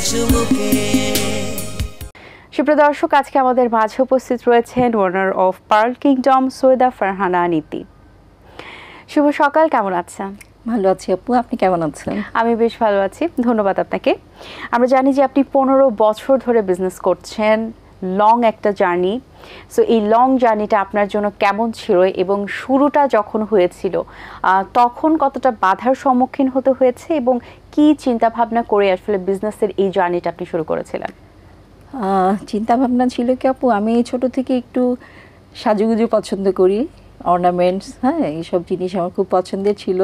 চুমুকে। সুপ্রিয় দর্শক, আজকে আমাদের মাঝে উপস্থিত রয়েছেন owner of Pearl Kingdom Syeda Farhana Niti. শুভ সকাল, কেমন আছেন? ভালো আছি আপু, আপনি কেমন আছেন? আমি বেশ ভালো আছি, ধন্যবাদ আপনাকে। আমরা জানি যে আপনি 15 বছর ধরে বিজনেস করছেন, লং একটা জার্নি। সো এই লং জার্নিটা আপনার জন্য কেমন ছিল এবং শুরুটা যখন হয়েছিল তখন কতটা বাধার সম্মুখীন হতে হয়েছে এবং কি চিন্তা ভাবনা করে আসলে বিজনেসের এই জার্নিটা আপনি শুরু করেছিলেন? চিন্তা ভাবনা ছিল কি আপু, আমি ছোট থেকে একটু সাজুগুজু পছন্দ করি, অর্নামেন্টস, হ্যাঁ, এইসব জিনিস আমার খুব পছন্দের ছিল।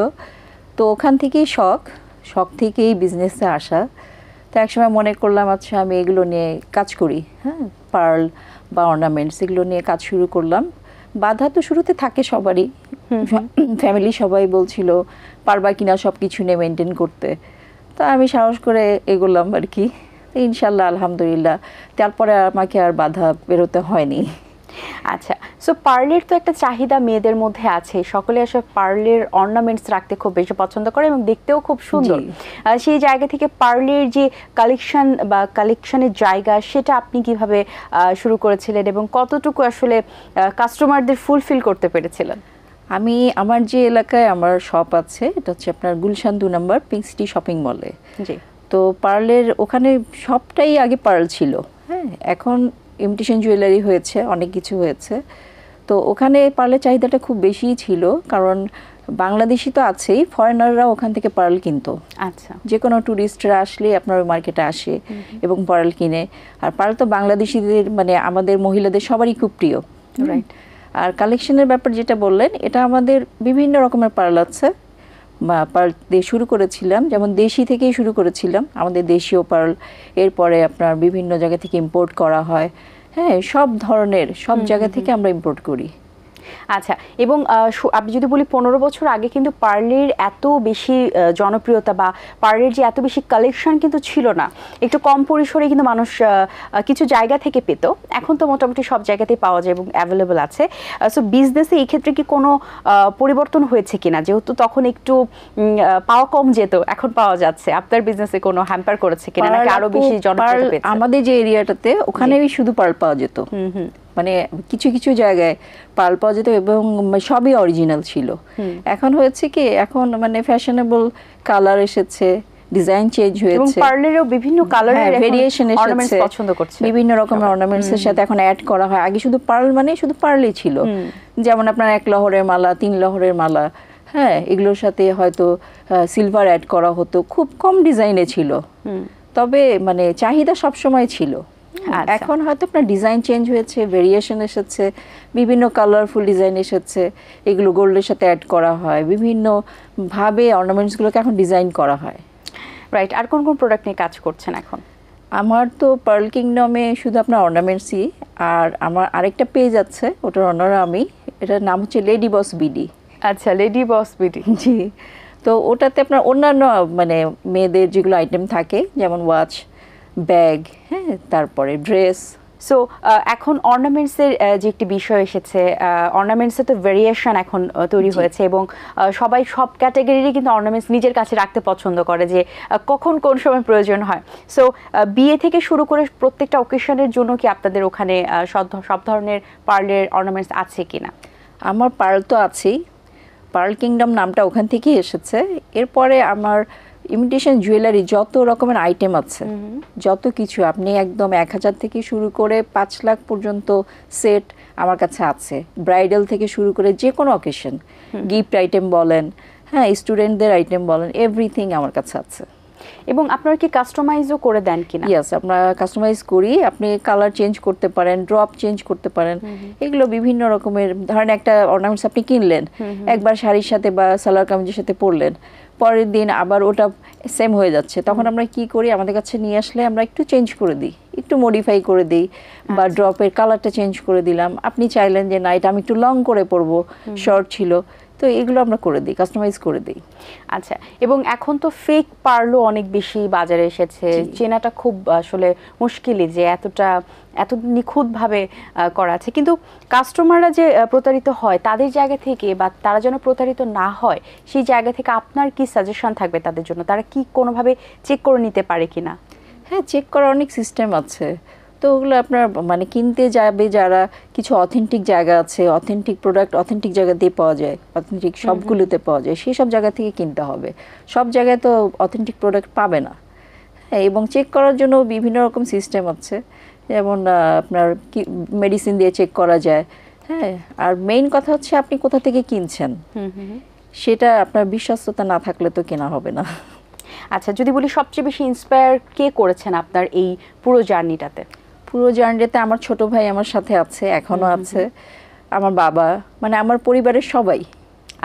তো ওখান থেকেই শখ থেকেই বিজনেসে আসা। তো একসময় মনে করলাম আচ্ছা আমি এগুলো নিয়ে কাজ করি, হ্যাঁ, পার্ল বা অর্নামেন্টস এগুলো নিয়ে কাজ শুরু করলাম। বাধা তো শুরুতে থাকে সবারই, ফ্যামিলি সবাই বলছিল পারবা কিনা সব কিছু নিয়ে মেনটেন করতে। তো আমি সাহস করে এগোলাম আর কি, ইনশাল্লাহ আলহামদুলিল্লাহ তারপরে আমাকে আর বাধা বেরোতে হয়নি। আচ্ছা, সো পার্লের তো একটা চাহিদা মেয়েদের মধ্যে আছে, সকলে আসলে পার্লের অর্নামেন্টস রাখতে খুব বেশি পছন্দ করে এবং দেখতেও খুব সুন্দর। সেই জায়গা থেকে পার্লের যে কালেকশন বা কালেকশনের জায়গা, সেটা আপনি কিভাবে শুরু করেছিলেন এবং কতটুকু আসলে কাস্টমারদের ফুলফিল করতে পেরেছিলেন? আমি আমার যে এলাকায় আমার শপ আছে, এটা হচ্ছে আপনার গুলশান 2 নম্বর পিঙ্ক সিটি শপিং মলে। জি। তো পার্লের ওখানে সবটাই আগে পার্ল ছিল, হ্যাঁ, এখন ইমিটেশন জুয়েলারি হয়েছে, অনেক কিছু হয়েছে। তো ওখানে পার্লের চাহিদাটা খুব বেশিই ছিল, কারণ বাংলাদেশি তো আছেই, ফরেনাররা ওখান থেকে পার্ল কিনতো। আচ্ছা, যে কোনো ট্যুরিস্টরা আসলে আপনার ওই মার্কেটে আসে এবং পার্ল কিনে। আর পার্ল তো বাংলাদেশিদের মানে আমাদের মহিলাদের সবারই খুব প্রিয়, রাইট। আর কালেকশনের ব্যাপার যেটা বললেন, এটা আমাদের বিভিন্ন রকমের পার্ল আছে বা পার্ল দিয়ে শুরু করেছিলাম, যেমন দেশি থেকেই শুরু করেছিলাম, আমাদের দেশীয় পার্ল। এরপরে আপনার বিভিন্ন জায়গা থেকে ইম্পোর্ট করা হয়, হ্যাঁ, সব ধরনের সব জায়গা থেকে আমরা ইম্পোর্ট করি। আচ্ছা, এবং আপনি যদি বলি 15 বছর আগে কিন্তু পার্লের এত বেশি জনপ্রিয়তা বা পার্লের যে এত বেশি কালেকশন কিন্তু ছিল না, একটু কম পরিসরে কিন্তু মানুষ কিছু জায়গা থেকে পেত। এখন তো মোটামুটি সব জায়গাতেই পাওয়া যায় এবং অ্যাভেলেবল আছে। সো বিজনেসে এই ক্ষেত্রে কি কোনো পরিবর্তন হয়েছে কিনা? যেহেতু তখন একটু পাওয়া কম যেত, এখন পাওয়া যাচ্ছে, আপনার বিজনেসে কোনো হ্যাম্পার করেছে কিনা নাকি আরো বেশি জনপ্রিয়তা পেয়েছে? আমাদের যে এরিয়াটাতে ওখানেই শুধু পার্ল পাওয়া যেত, মানে কিছু কিছু জায়গায় পার্ল পাওয়া যেত এবং সবই অরিজিনাল ছিল। এখন হয়েছে কি, এখন মানে ফ্যাশনেবল কালার এসেছে, ডিজাইন চেঞ্জ হয়েছে এবং পার্লেরও বিভিন্ন কালারের ভেরিয়েশন এসেছে, পছন্দ করছে, বিভিন্ন রকমের অর্নামেন্টস এর সাথে এখন অ্যাড করা হয়। আগে শুধু পার্ল মানে শুধু পার্লই ছিল, যেমন আপনার 1 লহরের মালা, 3 লহরের মালা, হ্যাঁ, এগুলোর সাথে হয়তো সিলভার অ্যাড করা হতো, খুব কম ডিজাইনে ছিল, তবে মানে চাহিদা সবসময় ছিল। এখন হয়তো আপনার ডিজাইন চেঞ্জ হয়েছে, ভেরিয়েশন এসেছে, বিভিন্ন কালারফুল ডিজাইন এসেছে, এগুলো গোল্ডের সাথে অ্যাড করা হয়, বিভিন্ন ভাবে অর্নামেন্টসগুলোকে এখন ডিজাইন করা হয়, রাইট। আর কোন কোন প্রোডাক্ট নিয়ে কাজ করছেন এখন? আমার তো পার্ল কিংডমে শুধু আপনার অর্নামেন্টসই, আর আমার আরেকটা পেজ আছে, ওটার অনার আমি, এটার নাম হচ্ছে লেডি বস বিডি। আচ্ছা, লেডি বস বিডি, জি। তো ওটাতে আপনার অন্যান্য মানে মেয়েদের যেগুলো আইটেম থাকে, যেমন ওয়াচ, ব্যাগ, হ্যাঁ, তারপরে ড্রেস। সো এখন অর্নামেন্টসের যে একটি বিষয় এসেছে, অর্নামেন্টসে তো ভেরিয়েশন এখন তৈরি হয়েছে এবং সবাই সব ক্যাটাগরিরই কিন্তু অর্নামেন্টস নিজের কাছে রাখতে পছন্দ করে, যে কখন কোন সময় প্রয়োজন হয়। সো বিয়ে থেকে শুরু করে প্রত্যেকটা অকেশনের জন্য কি আপনাদের ওখানে সব ধরনের পার্লের অর্নামেন্টস আছে কিনা? আমার পার্ল তো আছেই, পার্ল কিংডম নামটা ওখান থেকেই এসেছে। এরপরে আমার ইমিটেশন জুয়েলারি যত রকমের আইটেম আছে, যত কিছু, আপনি একদম 1000 থেকে শুরু করে 5 লাখ পর্যন্ত সেট আমার কাছে আছে। ব্রাইডাল থেকে শুরু করে যে কোনো অকেশন, গিফট আইটেম বলেন, হ্যাঁ, স্টুডেন্টদের আইটেম বলেন, এভরিথিং আমার কাছে আছে। এবং আপনারা কি কাস্টমাইজও করে দেন কিনা? ইয়েস, আমরা কাস্টমাইজ করি। আপনি কালার চেঞ্জ করতে পারেন, ড্রপ চেঞ্জ করতে পারেন, এগুলো বিভিন্ন রকমের। ধরেন একটা অর্নামেন্টস আপনি কিনলেন, একবার শাড়ির সাথে বা সালোয়ার কামিজের সাথে পরলেন, পরের দিন আবার ওটা সেম হয়ে যাচ্ছে, তখন আমরা কি করি, আমাদের কাছে নিয়ে আসলে আমরা একটু চেঞ্জ করে দিই, একটু মডিফাই করে দিই, বা ড্রপের কালারটা চেঞ্জ করে দিলাম। আপনি চাইলেন যে না, এটা আমি একটু লং করে পরবো, শর্ট ছিল, তো এগুলো আমরা করে দিই, কাস্টমাইজ করে দিই। আচ্ছা, এবং এখন তো ফেক পার্লও অনেক বেশি বাজারে এসেছে, চেনাটা খুব আসলে মুশকিলই যে এত নিখুঁতভাবে করা আছে, কিন্তু কাস্টমাররা যে প্রতারিত হয় তাদের জায়গা থেকে, বা তারা যেন প্রতারিত না হয় সেই জায়গা থেকে আপনার কি সাজেশন থাকবে তাদের জন্য? তারা কি কোনোভাবে চেক করে নিতে পারে কিনা? হ্যাঁ, চেক করার অনেক সিস্টেম আছে। তো ওগুলো আপনার মানে কিনতে যাবে যারা, কিছু অথেন্টিক জায়গা আছে, অথেন্টিক প্রোডাক্ট অথেন্টিক জায়গাতেই পাওয়া যায়, অথেন্টিক সবগুলোতে পাওয়া যায়, সেই সব জায়গা থেকে কিনতে হবে। সব জায়গায় তো অথেন্টিক প্রোডাক্ট পাবে না। হ্যাঁ, এবং চেক করার জন্য বিভিন্ন রকম সিস্টেম আছে, যেমন আপনার কি মেডিসিন দিয়ে চেক করা যায়। হ্যাঁ, আর মেইন কথা হচ্ছে আপনি কোথা থেকে কিনছেন, সেটা আপনার বিশ্বস্ততা না থাকলে তো কেনা হবে না। আচ্ছা, যদি বলি সবচেয়ে বেশি ইন্সপায়ার কে করেছেন আপনার এই পুরো জার্নিটাতে? পুরো জার্নিতে আমার ছোট ভাই আমার সাথে আছে, এখনো আছে, আমার বাবা, মানে আমার পরিবারের সবাই।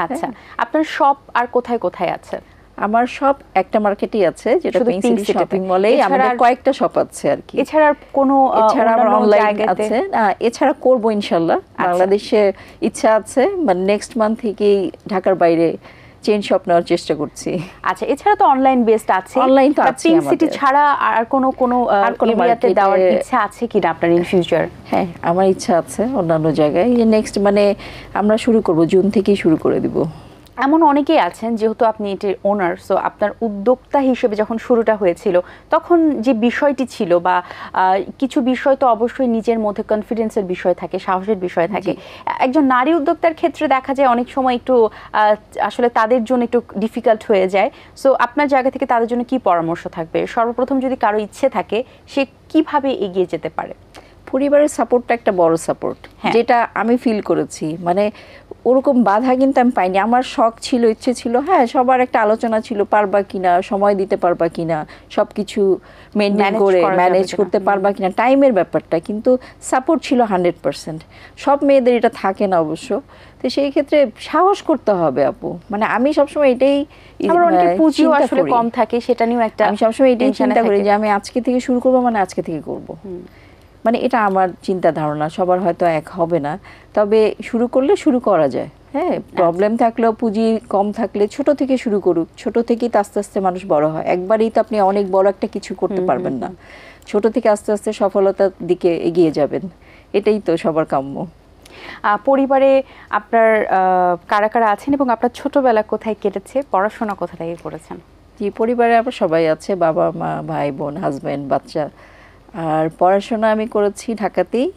আচ্ছা, আপনার শপ আর কোথায় কোথায় আছে? আমার শপ একটা মার্কেটই আছে, যেটা শুধু পিঙ্ক Pink সিটি City-তে? শপিং মলেই। এছাড়া আমাদের আর- কয়েকটা শপ আছে আর কি। এছাড়া আর কোনো এছাড়া আমার অন্যান্য অনলাইন জায়গাতে? আছে, এছাড়া করব ইনশাল্লাহ। বাংলাদেশে ইচ্ছা আছে, মানে নেক্সট মান্থ থেকেই ঢাকার বাইরে চেইন শপ নেওয়ার চেষ্টা করছি। আচ্ছা, এছাড়া তো অনলাইন বেসড আছে। অনলাইন তো আছে পিঙ্ক সিটি আমাদের। ছাড়া আর কোনো আর কোনো এরিয়াতে market-এ- দেওয়ার ইচ্ছা আছে কিনা আপনার ইন ফিউচার? হ্যাঁ, আমার ইচ্ছা আছে অন্যান্য জায়গায়। নেক্সট মানে আমরা শুরু করব, জুন থেকেই শুরু করে দিব। এমন অনেকেই আছেন, যেহেতু আপনি এটির ওনার, সো আপনার উদ্যোক্তা হিসেবে যখন শুরুটা হয়েছিল তখন যে বিষয়টি ছিল বা কিছু বিষয় তো অবশ্যই নিজের মধ্যে কনফিডেন্সের বিষয় থাকে, সাহসের বিষয় থাকে। একজন নারী উদ্যোক্তার ক্ষেত্রে দেখা যায় অনেক সময় একটু আসলে তাদের জন্য একটু ডিফিকাল্ট হয়ে যায়। সো আপনার জায়গা থেকে তাদের জন্য কি পরামর্শ থাকবে? সর্বপ্রথম যদি কারো ইচ্ছে থাকে, সে কিভাবে এগিয়ে যেতে পারে? পরিবারের সাপোর্টটা একটা বড় সাপোর্ট, যেটা আমি ফিল করেছি। মানে ওরকম বাধা কিন্তু আমি পাইনি। আমার শখ ছিল, ইচ্ছে ছিল, হ্যাঁ, সবার একটা আলোচনা ছিল, পারবা কিনা, সময় দিতে পারবা কিনা, সব কিছু মেনটেন করে ম্যানেজ করতে পারবা কিনা, টাইমের ব্যাপারটা। কিন্তু সাপোর্ট ছিল 100%। সব মেয়েদের এটা থাকে না অবশ্য। তো সেই ক্ষেত্রে সাহস করতে হবে আপু। মানে আমি সবসময় এটাই পুঁজিও আসলে কম থাকে, সেটা নিয়েও একটা আমি সবসময় এটাই চিন্তা করি যে আমি আজকে থেকে শুরু করবো, মানে আজকে থেকে করব। মানে এটা আমার চিন্তা ধারণা, সবার হয়তো এক হবে না, তবে শুরু করলে শুরু করা যায়। হ্যাঁ, প্রবলেম থাকলেও, পুঁজি কম থাকলে ছোট থেকে শুরু করুক। ছোট থেকেই তো আস্তে আস্তে মানুষ বড় হয়। একবারেই তো আপনি অনেক বড় একটা কিছু করতে পারবেন না। ছোট থেকে আস্তে আস্তে সফলতার দিকে এগিয়ে যাবেন, এটাই তো সবার কাম্য। পরিবারে আপনার কারা কারা আছেন এবং আপনার ছোটবেলা কোথায় কেটেছে, পড়াশোনা কোথা থেকে করেছেন? জি, পরিবারে আবার সবাই আছে, বাবা মা, ভাই বোন, হাজব্যান্ড, বাচ্চা। আর পড়াশোনা আমি করেছি ঢাকাতেই।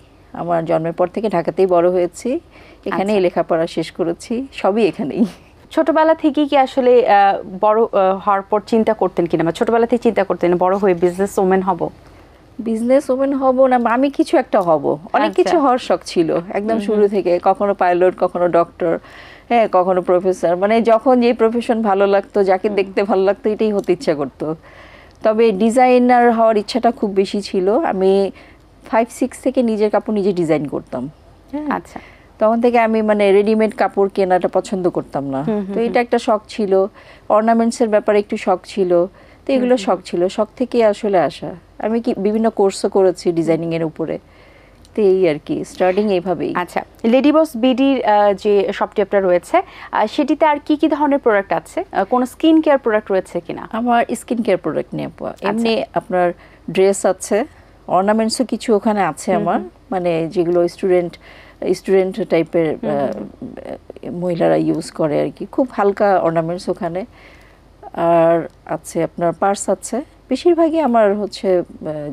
আমার জন্মের পর থেকে ঢাকাতেই বড় হয়েছি, এখানেই লেখাপড়া শেষ করেছি, সবই এখানেই। ছোটবেলা থেকেই কি আসলে বড় হওয়ার পর চিন্তা করতেন কিনা, বা ছোটবেলা থেকে চিন্তা করতেন বড় হয়ে বিজনেস ওম্যান হব? বিজনেস ওম্যান হব না, আমি কিছু একটা হব। অনেক কিছু হওয়ার শখ ছিল একদম শুরু থেকে, কখনো পাইলট, কখনো ডক্টর, হ্যাঁ, কখনো প্রফেসর। মানে যখন যে প্রফেশন ভালো লাগতো, যাকে দেখতে ভালো লাগতো, এটাই হতে ইচ্ছা করতো। তবে ডিজাইনার হওয়ার ইচ্ছাটা খুব বেশি ছিল। আমি 5-6 থেকে নিজের কাপড় নিজে ডিজাইন করতাম। আচ্ছা, তখন থেকে আমি মানে রেডিমেড কাপড় কেনাটা পছন্দ করতাম না। তো এটা একটা শখ ছিল। অর্নামেন্টসের ব্যাপারে একটু শখ ছিল। তো এগুলো শখ ছিল, শখ থেকে আসলে আসা। আমি কি বিভিন্ন কোর্সও করেছি ডিজাইনিং এর উপরে। তো এই আর কি, স্টার্টিং এইভাবেই। আচ্ছা, লেডি বস বিডির যে শপটি আপনার রয়েছে, সেটিতে আর কি কি ধরনের প্রোডাক্ট আছে? কোন স্কিন কেয়ার প্রোডাক্ট রয়েছে কিনা? আমার স্কিন কেয়ার প্রোডাক্ট নিয়ে এমনি আপনার ড্রেস আছে, অর্নামেন্টসও কিছু ওখানে আছে আমার, মানে যেগুলো স্টুডেন্ট টাইপের মহিলারা ইউজ করে আর কি, খুব হালকা অর্নামেন্টস ওখানে। আর আছে আপনার পার্স আছে। বেশিরভাগই আমার হচ্ছে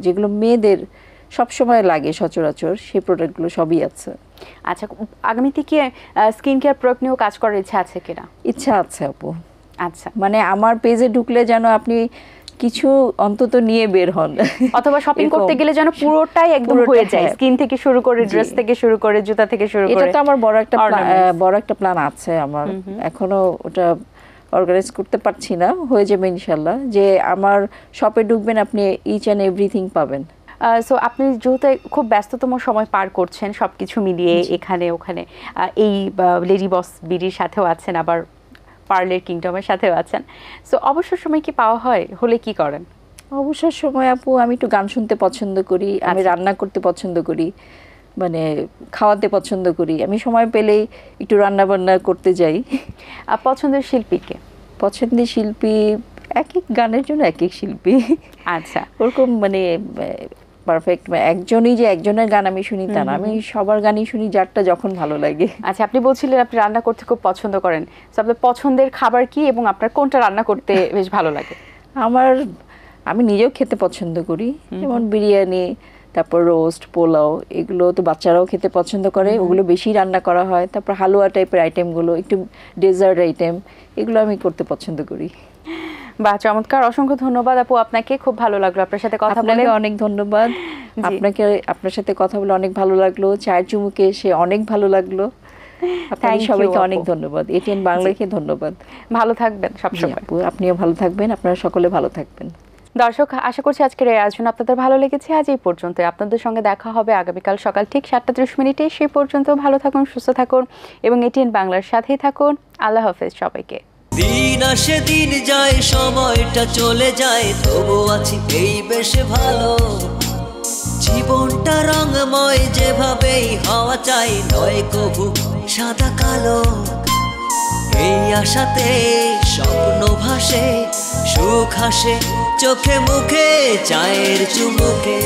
যেগুলো মেয়েদের সবসময় লাগে সচরাচর, সেই প্রোডাক্টগুলো সবই আছে। আচ্ছা, আগামীতে কি স্কিন কেয়ার প্রোডাক্ট নিয়েও কাজ করার ইচ্ছা আছে কিনা? ইচ্ছা আছে আপু। আচ্ছা, মানে আমার পেজে ঢুকলে যেন আপনি কিছু অন্তত নিয়ে বের হন, অথবা শপিং করতে গেলে যেন পুরোটাই একদম হয়ে যায়, স্কিন থেকে শুরু করে, ড্রেস থেকে শুরু করে, জুতা থেকে শুরু করে। এটা তো আমার বড় একটা প্ল্যান আছে আমার। এখনো ওটা অর্গানাইজ করতে পারছি না, হয়ে যাবে ইনশাল্লাহ। যে আমার শপে ঢুকবেন, আপনি ইচ অ্যান্ড এভরিথিং পাবেন। সো আপনি যেহেতু খুব ব্যস্ততম সময় পার করছেন সবকিছু মিলিয়ে, এখানে ওখানে, এই লেডি বস বিডির সাথেও আছেন, আবার পার্লের কিংডমের সাথেও আছেন। সো অবসর সময় কি পাওয়া হয়, হলে কি করেন? অবসর সময় আপু আমি একটু গান শুনতে পছন্দ করি, আমি রান্না করতে পছন্দ করি, মানে খাওয়াতে পছন্দ করি। আমি সময় পেলেই একটু রান্না বান্না করতে যাই। পছন্দের শিল্পীকে? পছন্দের শিল্পী এক এক গানের জন্য এক এক শিল্পী। আচ্ছা, ওরকম মানে পারফেক্ট একজনই যে একজনের গান আমি শুনি তা না, আমি সবার গানই শুনি, যারটা যখন ভালো লাগে। আচ্ছা, আপনি বলছিলেন আপনি রান্না করতে খুব পছন্দ করেন। সো আপনার পছন্দের খাবার কি এবং আপনার কোনটা রান্না করতে বেশ ভালো লাগে? আমার আমি নিজেও খেতে পছন্দ করি, যেমন বিরিয়ানি, তারপর রোস্ট, পোলাও, এগুলো তো বাচ্চারাও খেতে পছন্দ করে, ওগুলো বেশি রান্না করা হয়। তারপর হালুয়া টাইপের আইটেমগুলো, একটু ডেজার্ট আইটেম, এগুলো আমি করতে পছন্দ করি। বা চমৎকার, অসংখ্য ধন্যবাদ আপু আপনাকে, খুব ভালো লাগলো আপনার সাথে কথা বলে। আপনাকে অনেক ধন্যবাদ, আপনার সাথে কথা বলে অনেক ভালো লাগলো, চায়ের চুমুকে এসে অনেক ভালো লাগলো। আপনাদের সবাইকে অনেক ধন্যবাদ, এটিএন বাংলাকে ধন্যবাদ। ভালো থাকবেন সবসময়। আপনিও ভালো থাকবেন, আপনারা সকলে ভালো থাকবেন। দর্শক, আশা করছি আজকের এই আয়োজন আপনাদের ভালো লেগেছে। আজ এই পর্যন্ত, আপনাদের সঙ্গে দেখা হবে আগামীকাল সকাল ঠিক 7:30। সেই পর্যন্ত ভালো থাকুন, সুস্থ থাকুন এবং এটিএন বাংলার সাথেই থাকুন। আল্লাহ হাফেজ সবাইকে। দিন আসে দিন যায়, সময়টা চলে যায়, তবু আছি এই বেশ ভালো। জীবনটা রঙময়, যেভাবেই হওয়া চাই, নয় কভু সাদা কালো। এই আশাতে স্বপ্ন ভাসে, সুখ হাসে চোখে মুখে, চায়ের চুমুকে।